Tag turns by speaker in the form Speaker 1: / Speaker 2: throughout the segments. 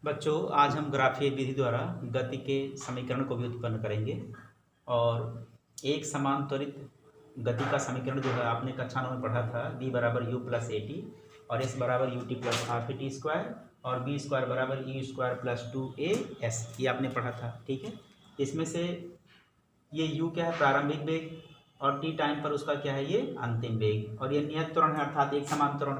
Speaker 1: बच्चों, आज हम ग्राफीय विधि द्वारा गति के समीकरण को भी उत्पन्न करेंगे। और एक समान त्वरित गति का समीकरण जो है आपने कक्षा 9 में पढ़ा था, v बराबर u प्लस ए टी और s बराबर U T plus half A T square और b स्क्वायर बराबर यू स्क्वायर प्लस 2as, ये आपने पढ़ा था। ठीक है, इसमें से ये u क्या है, प्रारंभिक वेग, और t टाइम पर उसका क्या है, ये अंतिम वेग, और ये नियत त्वरण है अर्थात एक समान त्वरण।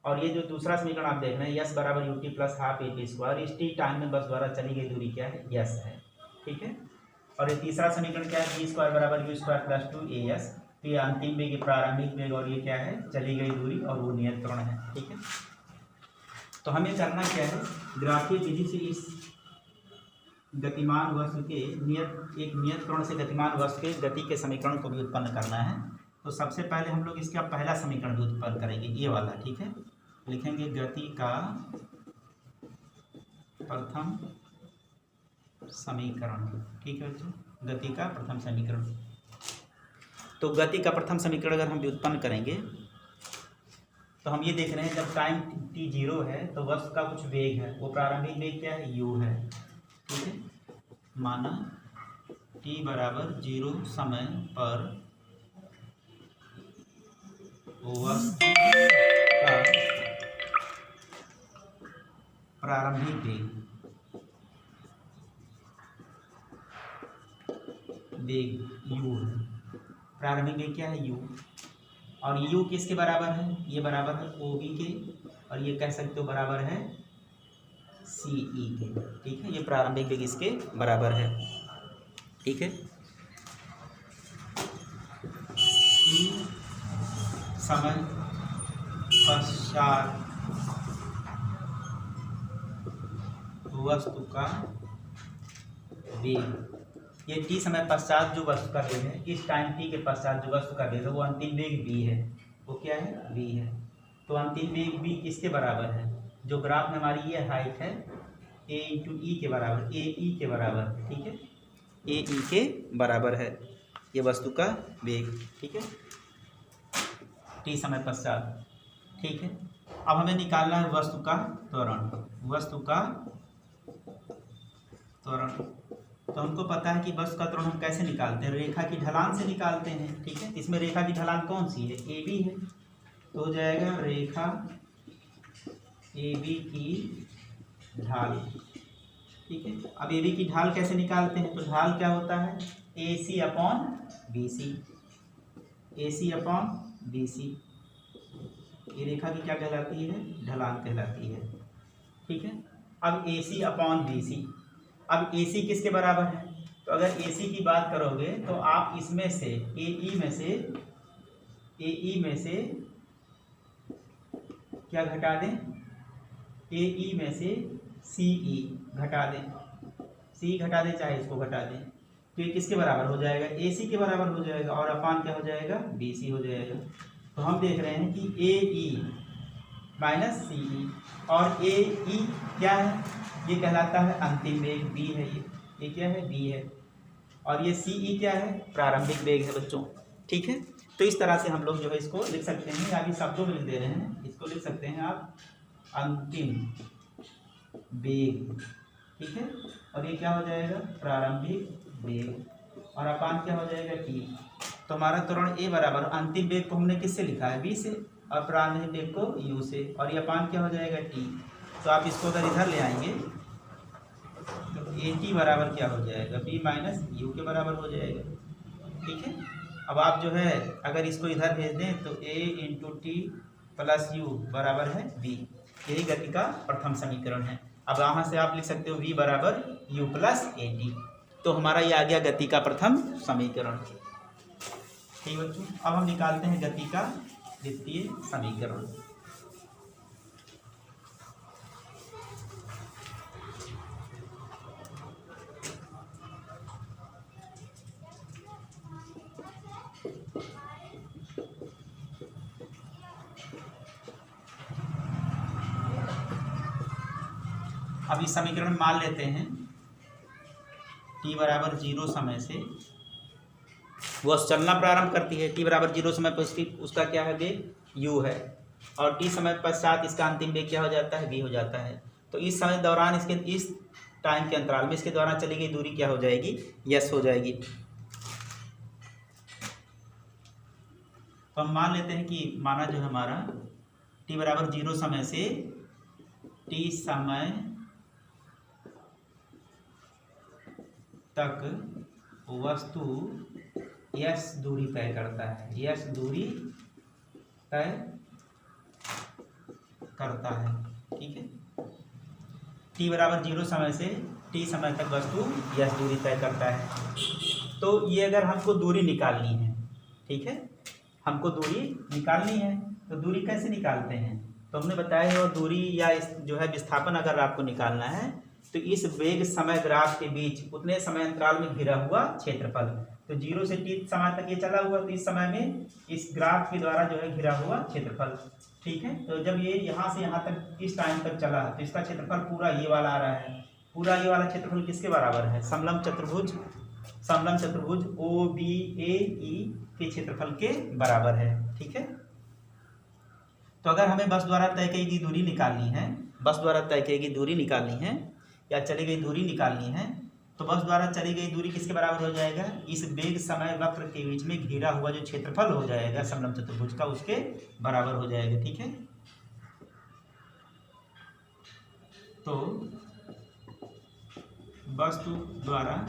Speaker 1: और ये जो दूसरा समीकरण आप देख रहे हैं, यस बराबर U T plus half A T square, इस टी टाइम में बस द्वारा चली गई दूरी क्या है, यस है। ठीक है, और ये तीसरा समीकरण क्या है, बी स्क्वायर बराबर यू स्क्वायर प्लस 2as, तो ये अंतिम वेग, प्रारंभिक वेग, और ये क्या है, चली गई दूरी, और वो नियत त्वरण है। ठीक है, तो हमें करना क्या है, ग्राफीय विधि से इस गतिमान वस्तु के एक नियत त्वरण से गतिमान वस्तु के गति के समीकरण को भी उत्पन्न करना है। तो सबसे पहले हम लोग इसका पहला समीकरण भी उत्पन्न करेंगे, ये वाला। ठीक है, लिखेंगे गति का प्रथम समीकरण। ठीक है बच्चों, गति का प्रथम समीकरण। तो गति का प्रथम समीकरण अगर हम व्युत्पन्न करेंगे तो हम ये देख रहे हैं, जब टाइम t 0 है तो वस्तु का कुछ वेग है, वो प्रारंभिक वेग क्या है, u है। ठीक है, माना t बराबर 0 समय पर वस्तु का प्रारंभिक वेग u है। प्रारंभिक वेग क्या है, u, और u किसके बराबर है, ये बराबर है OB के, और ये कह सकते हो बराबर है CE के। ठीक है, ये प्रारंभिक वेग इसके बराबर है। ठीक है, समय पश्चात वस्तु का वेग, ये t समय पश्चात जो वस्तु का वेग है, इस टाइम t के पश्चात जो वस्तु का वेग है वो अंतिम वेग v है। वो क्या है, v है। तो अंतिम वेग v किसके बराबर है, जो ग्राफ में हमारी ये हाइट है a इंटू ई के बराबर, AE के बराबर। ठीक है, AE के बराबर है ये वस्तु का वेग। ठीक है, t समय पश्चात। ठीक है, अब हमें निकालना है वस्तु का त्वरण। वस्तु का त्वरण, तो हमको पता है कि वस्तु का त्वरण हम कैसे निकालते हैं, रेखा की ढलान से निकालते हैं। ठीक है, इसमें रेखा की ढलान कौन सी है, AB है, तो हो जाएगा रेखा AB की ढाल। ठीक है, अब AB की ढाल कैसे निकालते हैं, तो ढाल क्या होता है, AC upon BC, AC upon BC, ये रेखा की क्या कहलाती है, ढलान कहलाती है। ठीक है, अब AC अपॉन BC, अब AC किसके बराबर है, तो अगर AC की बात करोगे तो आप इसमें से AE में से क्या घटा दें, AE में से CE घटा दें, C घटा दें चाहे इसको घटा दें, तो ये किसके बराबर हो जाएगा, AC के बराबर हो जाएगा, और अपान क्या हो जाएगा, BC हो जाएगा। तो हम देख रहे हैं कि AE माइनस CE, और AE क्या है, ये कहलाता है अंतिम वेग, B है, ये क्या है, B है, और ये CE क्या है, प्रारंभिक वेग है बच्चों। ठीक है, तो इस तरह से हम लोग जो है इसको लिख सकते हैं, अभी शब्दों में लिख दे रहे हैं, इसको लिख सकते हैं आप अंतिम वेग। ठीक है, और ये क्या हो जाएगा, प्रारंभिक वेग, और अपान क्या हो जाएगा, T। तो हमारा त्वरण A बराबर, अंतिम वेग को हमने किससे लिखा है, B से, और प्रारंभिक वेग को U से, और ये अपान क्या हो जाएगा, T। तो आप इसको अगर इधर ले आएंगे तो AT बराबर क्या हो जाएगा, B माइनस U के बराबर हो जाएगा। ठीक है, अब आप जो है अगर इसको इधर भेज दें तो A into T plus U बराबर है B, यही गति का प्रथम समीकरण है। अब यहाँ से आप लिख सकते हो V बराबर U प्लस AT, तो हमारा ये आ गया गति का प्रथम समीकरण। ठीक बच्चों, अब हम निकालते हैं गति का द्वितीय समीकरण। अब इस समीकरण में मान लेते हैं t बराबर 0 समय से वह चलना प्रारंभ करती है, t बराबर 0 समय पर उसका क्या है, वेग u है, और t समय पश्चात इसका अंतिम वेग क्या हो जाता है, v हो जाता है। तो इस समय दौरान इस टाइम के अंतराल में इसके द्वारा चली गई दूरी क्या हो जाएगी, यस हो जाएगी। तो हम मान लेते हैं कि माना जो हमारा t बराबर 0 समय से t समय तक वस्तु यस दूरी तय करता है, यस दूरी तय करता है, ठीक है। t बराबर 0 समय से t समय तक वस्तु यस दूरी तय करता है। तो ये अगर हमको दूरी निकालनी है, ठीक है, हमको दूरी निकालनी है, तो दूरी कैसे निकालते हैं, तो हमने बताया और दूरी या इस जो है विस्थापन अगर आपको निकालना है तो इस वेग समय ग्राफ के बीच उतने समय अंतराल में घिरा हुआ क्षेत्रफल, तो 0 से t समय तक ये चला हुआ, तो इस समय में इस ग्राफ के द्वारा जो है घिरा हुआ क्षेत्रफल, ठीक है। तो जब ये यहाँ से यहाँ तक इस टाइम तक चला तो इसका क्षेत्रफल पूरा ये वाला आ रहा है, पूरा ये वाला क्षेत्रफल किसके बराबर है, समलंब चतुर्भुज OBAE के क्षेत्रफल के बराबर है, ठीक है। तो अगर हमें बस द्वारा तय की गई दूरी निकालनी है, बस द्वारा तय की गई दूरी निकालनी है या चली गई दूरी निकालनी है, तो बस द्वारा चली गई दूरी किसके बराबर हो जाएगा, इस वेग समय वक्र के बीच में घिरा हुआ जो क्षेत्रफल हो जाएगा समलंब चतुर्भुज का, उसके बराबर हो जाएगा, ठीक है। तो वस्तु द्वारा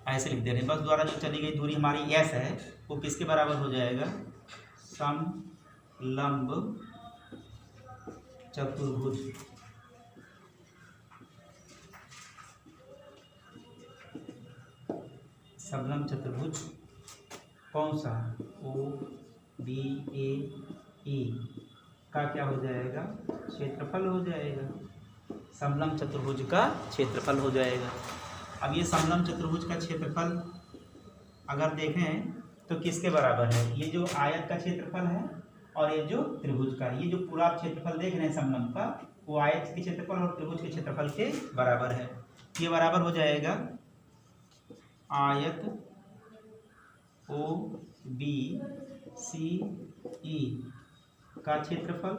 Speaker 1: ऐसे लिख दे रहे हैं, बस द्वारा जो चली गई दूरी हमारी एस है वो किसके बराबर हो जाएगा, समलंब चतुर्भुज, समलंब चतुर्भुज कौन सा, OBAE का क्या हो जाएगा, क्षेत्रफल हो जाएगा, समलंब चतुर्भुज का क्षेत्रफल हो जाएगा। अब ये समलंब चतुर्भुज का क्षेत्रफल अगर देखें तो किसके बराबर है, ये जो आयत का क्षेत्रफल है और ये जो त्रिभुज का, ये जो पूरा क्षेत्रफल देख रहे हैं समलंब का, वो आयत के क्षेत्रफल और त्रिभुज के क्षेत्रफल के बराबर है। ये बराबर हो जाएगा आयत OBCE का क्षेत्रफल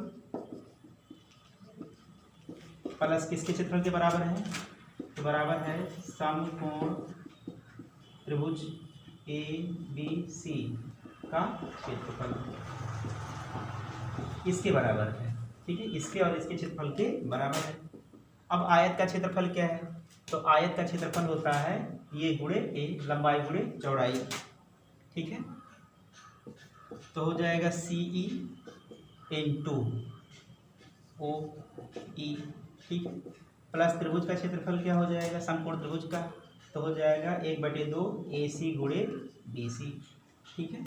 Speaker 1: प्लस किसके क्षेत्रफल के बराबर है, तो बराबर है समकोण त्रिभुज ABC का क्षेत्रफल, इसके बराबर है, ठीक है, इसके और इसके क्षेत्रफल के बराबर है। अब आयत का क्षेत्रफल क्या है, तो आयत का क्षेत्रफल होता है ये गुणे ए, लंबाई गुणे चौड़ाई, ठीक है। तो हो जाएगा CE × OE, ठीक है, प्लस त्रिभुज का क्षेत्रफल क्या हो जाएगा, समकोण त्रिभुज का, तो हो जाएगा 1/2 AC × BC, ठीक है।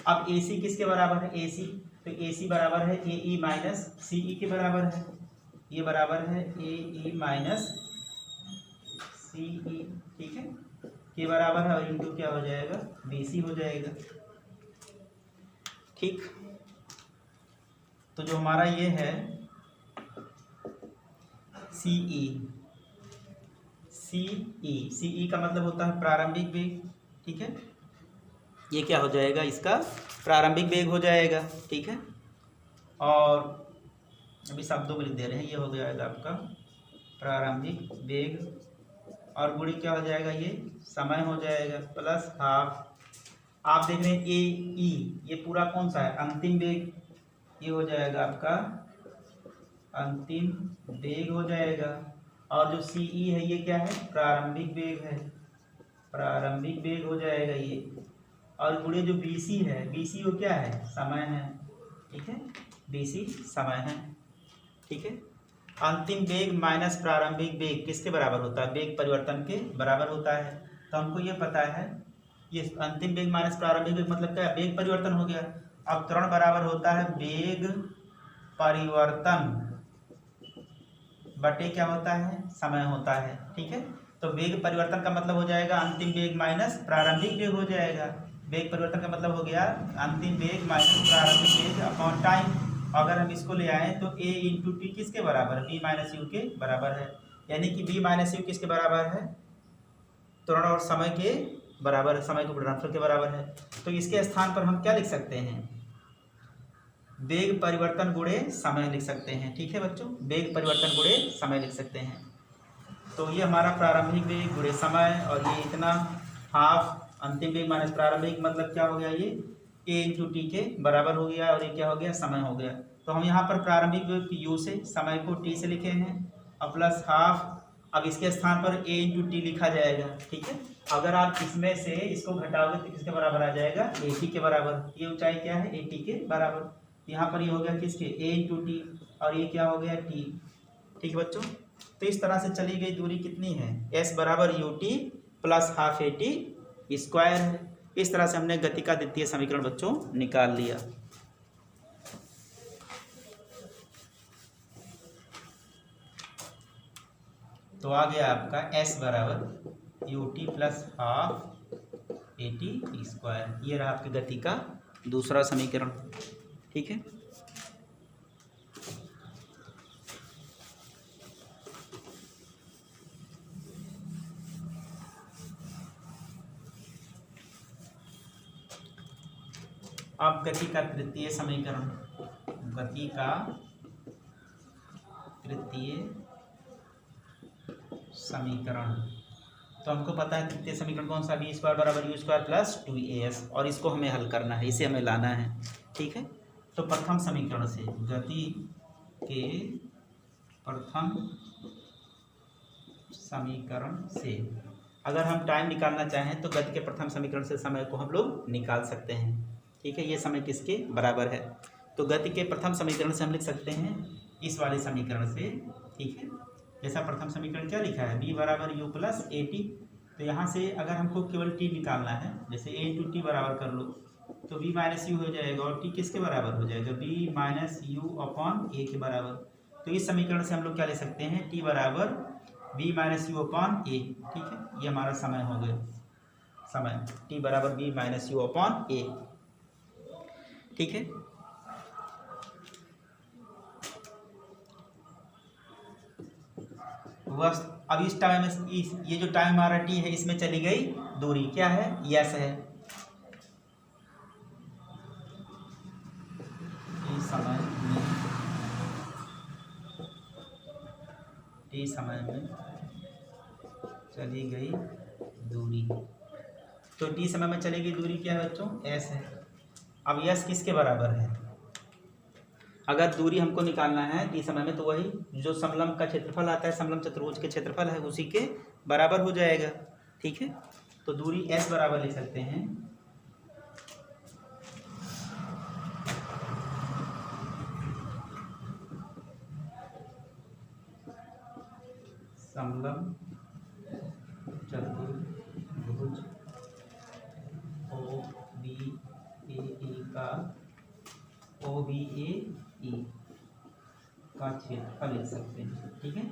Speaker 1: अब AC किसके बराबर है, AC, तो AC बराबर है AE - CE के बराबर है, ये बराबर है AE - CE, ठीक है, के बराबर है और इंटू क्या हो जाएगा, BC हो जाएगा, ठीक। तो जो हमारा ये है CE का मतलब होता है प्रारंभिक वेग, ठीक है, ये क्या हो जाएगा, इसका प्रारंभिक वेग हो जाएगा, ठीक है। और अभी शब्दों में लिख दे रहे हैं, ये हो जाएगा आपका प्रारंभिक वेग और गुणी क्या हो जाएगा, ये समय हो जाएगा, प्लस हाफ, आप देख रहे हैं AE, ये पूरा कौन सा है, अंतिम वेग, ये हो जाएगा आपका अंतिम वेग हो जाएगा, और जो CE है ये क्या है, प्रारंभिक वेग है, प्रारंभिक वेग हो जाएगा ये, और गुणे जो BC है, BC वो क्या है, समय है, ठीक है, BC समय है, ठीक है। अंतिम वेग माइनस प्रारंभिक वेग किसके बराबर होता है, वेग परिवर्तन के बराबर होता है। तो हमको ये पता है, ये अंतिम वेग माइनस प्रारंभिक वेग मतलब क्या है, वेग परिवर्तन हो गया। अब त्वरण बराबर होता है वेग परिवर्तन बटे क्या होता है, समय होता है, ठीक है। तो वेग परिवर्तन का मतलब हो जाएगा अंतिम वेग माइनस प्रारंभिक वेग हो जाएगा, वेग परिवर्तन का मतलब हो गया अंतिम वेग माइनस प्रारंभिक वेग अपॉन टाइम। अगर हम इसको ले आए तो a × t किसके बराबर है, b - u के बराबर है, यानी कि b - u किसके बराबर है, त्वरण और समय के बराबर है, समय के गुणनफल के बराबर है। तो इसके स्थान पर हम क्या लिख सकते हैं, वेग परिवर्तन गुणे समय लिख सकते हैं। ठीक है बच्चों, वेग परिवर्तन गुणे समय लिख सकते हैं। तो ये हमारा प्रारंभिक वेग गुणे समय, और ये इतना हाफ अंतिम वेग माइनस प्रारंभिक, मतलब क्या हो गया, ये a इंटू टी के बराबर हो गया, और ये क्या हो गया, समय हो गया। तो हम यहाँ पर प्रारंभिक वेग u से, समय को t से लिखे हैं, और प्लस हाफ, अब इसके स्थान पर a इंटू टी लिखा जाएगा। ठीक है, अगर आप इसमें से इसको घटाओगे तो किसके बराबर आ जाएगा, a t के बराबर। ये ऊंचाई क्या है, a t के बराबर। यहाँ पर ये हो गया किसके, a इंटू टी, और ये क्या हो गया, t। ठीक है बच्चों, तो इस तरह से चली गई दूरी कितनी है, s बराबर U T plus half A T square है। इस तरह से हमने गति का द्वितीय समीकरण बच्चों निकाल लिया। तो आ गया आपका s बराबर U T plus half A T square. ये रहा आपकी गति का दूसरा समीकरण। ठीक है, अब गति का तृतीय समीकरण, गति का तृतीय समीकरण। तो हमको पता है तृतीय समीकरण कौन सा, बी स्क्वायर बराबर यू स्क्वायर प्लस 2as, और इसको हमें हल करना है, इसे हमें लाना है। ठीक है, तो प्रथम समीकरण से, गति के प्रथम समीकरण से अगर हम टाइम निकालना चाहें तो गति के प्रथम समीकरण से समय को हम लोग निकाल सकते हैं। ठीक है, ये समय किसके बराबर है, तो गति के प्रथम समीकरण से हम लिख सकते हैं इस वाले समीकरण से। ठीक है, जैसा प्रथम समीकरण क्या लिखा है, b बराबर u प्लस ए टी। तो यहाँ से अगर हमको केवल t निकालना है, जैसे a इंटू टी बराबर कर लो, तो b माइनस यू हो जाएगा, और t किसके बराबर हो जाएगा, b माइनस यू अपॉन ए के बराबर। तो इस समीकरण से हम लोग क्या ले सकते हैं, t बराबर b माइनस यू अपॉन ए। ठीक है, ये हमारा समय हो गया, समय t बराबर b माइनस यू अपॉन ए। ठीक है, वह अब इस टाइम में ये जो टाइम हमारा टी है, इसमें चली गई दूरी, क्या है, यस है। टी समय में चली गई दूरी, तो टी समय में चली गई दूरी क्या है बच्चों, एस है। अब यस किसके बराबर है, अगर दूरी हमको निकालना है टी समय में, तो वही जो समलंब का क्षेत्रफल आता है, समलंब चतुर्भुज के क्षेत्रफल है, उसी के बराबर हो जाएगा। ठीक है, तो दूरी s बराबर लिख सकते हैं समलंब चतुर्भुज ओ बी ए का क्षेत्रफल लिख सकते हैं। ठीक है,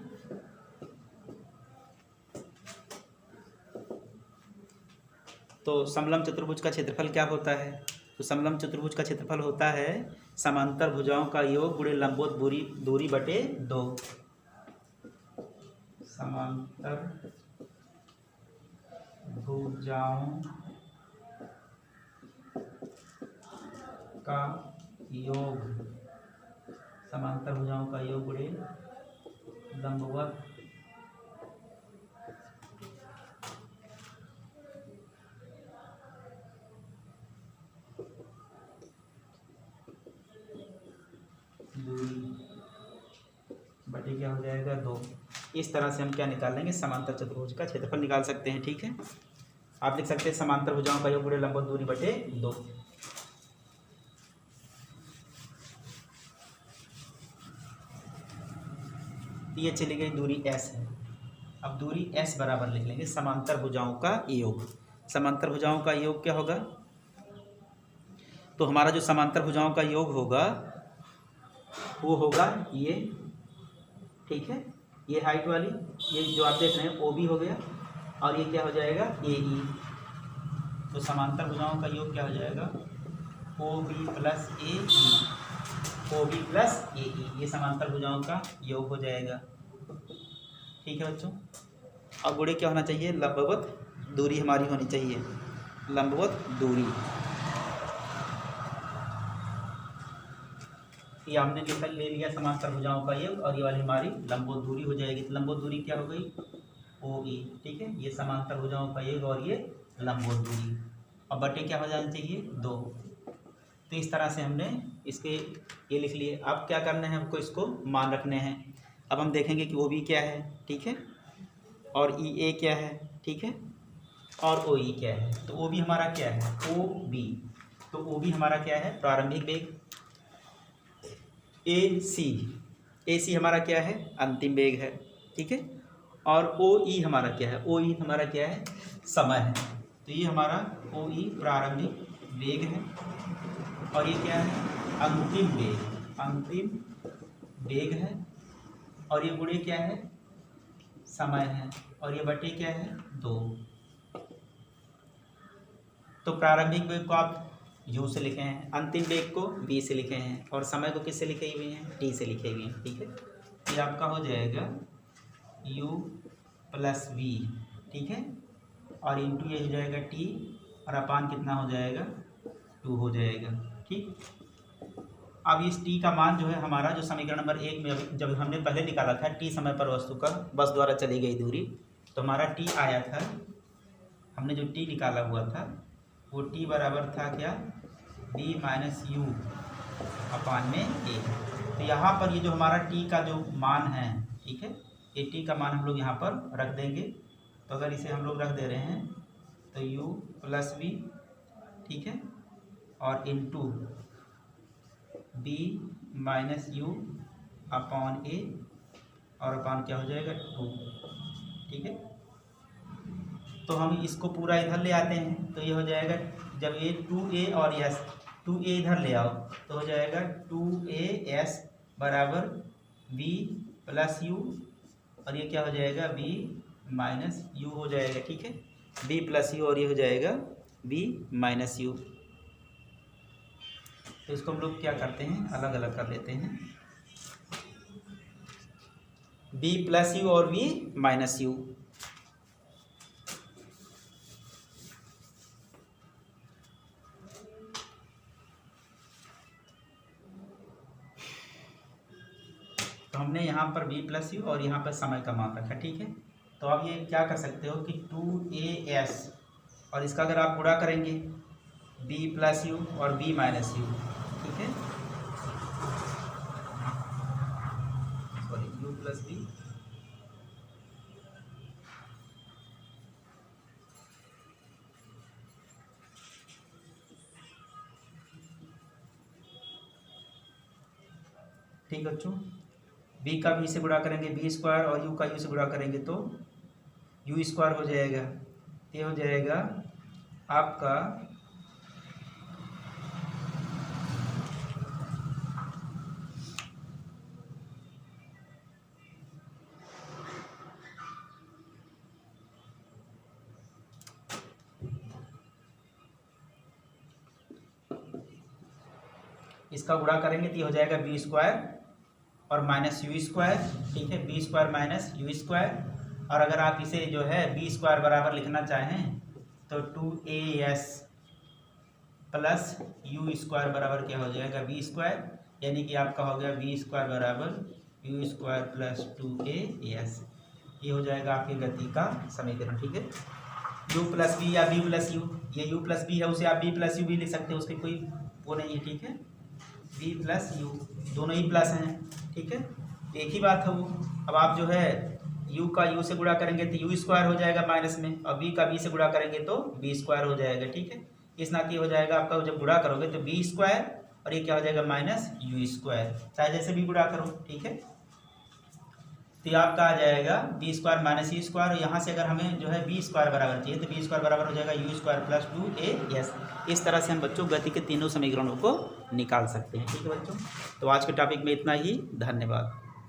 Speaker 1: तो समलंब चतुर्भुज का क्षेत्रफल क्या होता है, तो समलंब चतुर्भुज का क्षेत्रफल होता है समांतर भुजाओं का योग गुणे लंबवत दूरी बटे 2। समांतर भुजाओं का योग, समांतर भुजाओं का योग गुणे लंबवत दूरी बटे क्या हो जाएगा 2। इस तरह से हम क्या निकाल लेंगे, समांतर चतुर्भुज का क्षेत्रफल निकाल सकते हैं। ठीक है, आप लिख सकते हैं समांतर भुजाओं का योग गुणे लंबवत दूरी बटे 2। ये चली गई दूरी s है। अब दूरी s बराबर लिख लेंगे समांतर भुजाओं का योग। समांतर भुजाओं का योग क्या होगा, तो हमारा जो समांतर भुजाओं का योग होगा वो होगा ये। ठीक है, ये हाइट वाली, ये जो आप देख रहे हैं ओ बी हो गया, और ये क्या हो जाएगा ए ई। तो समांतर भुजाओं का योग क्या हो जाएगा, ओ बी प्लस ए ई, ओ बी प्लस ए ई, ये समांतर भुजाओं का योग हो जाएगा। ठीक है बच्चों, अब गुणे क्या होना चाहिए, लंबवत दूरी हमारी होनी चाहिए, लंबवत दूरी। ये हमने ले लिया समांतर भुजाओं का योग, और ये वाली हमारी लंबवत दूरी हो जाएगी। तो लंबवत दूरी क्या हो गई, OE। ठीक है, ये समांतर भुजाओं का योग और ये लंबवत दूरी, और बटे क्या हो जाना चाहिए, 2। तो इस तरह से हमने इसके ये लिख लिए। अब क्या करना है, हमको इसको मान रखने हैं। अब हम देखेंगे कि OB क्या है, ठीक है, और EA क्या है, ठीक है, और OE क्या है। तो OB हमारा क्या है, OB। तो OB हमारा क्या है, प्रारंभिक वेग। AC हमारा क्या है, अंतिम वेग है, ठीक है। और OE हमारा क्या है, OE हमारा क्या है, समय है। तो ये हमारा OE प्रारंभिक वेग है, और ये क्या है, अंतिम वेग है, और ये गुणे क्या है, समय है, और ये बटे क्या है, 2। तो प्रारंभिक वेग को आप U से लिखे हैं, अंतिम वेग को V से लिखे हैं, और समय को किससे लिखे हुए हैं, T से लिखे हुए हैं, ठीक है। ये आपका हो जाएगा U + V, ठीक है, और इंटू ये हो जाएगा T, और अपान कितना हो जाएगा, 2 हो जाएगा, ठीक। अब इस T का मान जो है हमारा, जो समीकरण नंबर 1 में जब हमने पहले निकाला था, T समय पर वस्तु का बस द्वारा चली गई दूरी, तो हमारा T आया था, हमने जो T निकाला हुआ था वो T बराबर था क्या, B - U अपान में A। तो यहाँ पर ये जो हमारा T का जो मान है, ठीक है, ये T का मान हम लोग यहाँ पर रख देंगे। तो अगर इसे हम लोग रख दे रहे हैं तो U + V, ठीक है, और into B - U upon A, और अपान क्या हो जाएगा, 2, ठीक है। तो हम इसको पूरा इधर ले आते हैं, तो ये हो जाएगा, जब ये 2A और S, 2A इधर ले आओ तो हो जाएगा 2AS बराबर B + U, और ये क्या हो जाएगा, B - U हो जाएगा, ठीक है, B + U, और ये हो जाएगा B - U। तो इसको हम लोग क्या करते हैं, अलग अलग कर लेते हैं, B + U और B - U। तो हमने यहाँ पर B + U और यहाँ पर समय का मान रखा, ठीक है। तो अब ये क्या कर सकते हो कि 2AS, और इसका अगर आप गुणा करेंगे B + U और B - U, ठीक है, सॉरी, U + B, ठीक है बच्चों। B का B से गुणा करेंगे B², और U का U से गुणा करेंगे तो U² हो जाएगा। ये हो जाएगा आपका इसका गुणा करेंगे तो ये हो जाएगा B² और -U², ठीक है, B² - U²। और अगर आप इसे जो है B² बराबर लिखना चाहें तो 2AS + U² बराबर क्या हो जाएगा, B², यानी कि आपका हो गया B² बराबर U² + 2AS। ये हो जाएगा आपकी गति का समीकरण, ठीक है। U + B या B + U, ये U + B है, उसे आप B + U भी लिख सकते हो, उसकी कोई वो नहीं है, ठीक है। B + U दोनों ही प्लस हैं, ठीक है, एक ही बात है वो। अब आप जो है U का U से गुणा करेंगे तो U² हो जाएगा माइनस में, और B का B से गुणा करेंगे तो B² हो जाएगा, ठीक है। इस नाते हो जाएगा आपका, जब गुणा करोगे तो B² और ये क्या हो जाएगा -U², चाहे जैसे भी गुणा करो, ठीक है। तो आपका आ जाएगा B² - U², और यहाँ से अगर हमें जो है B² बराबर चाहिए तो B² बराबर हो जाएगा U² + 2AS। इस तरह से हम बच्चों गति के तीनों समीकरणों को निकाल सकते हैं, ठीक है बच्चों। तो आज के टॉपिक में इतना ही, धन्यवाद।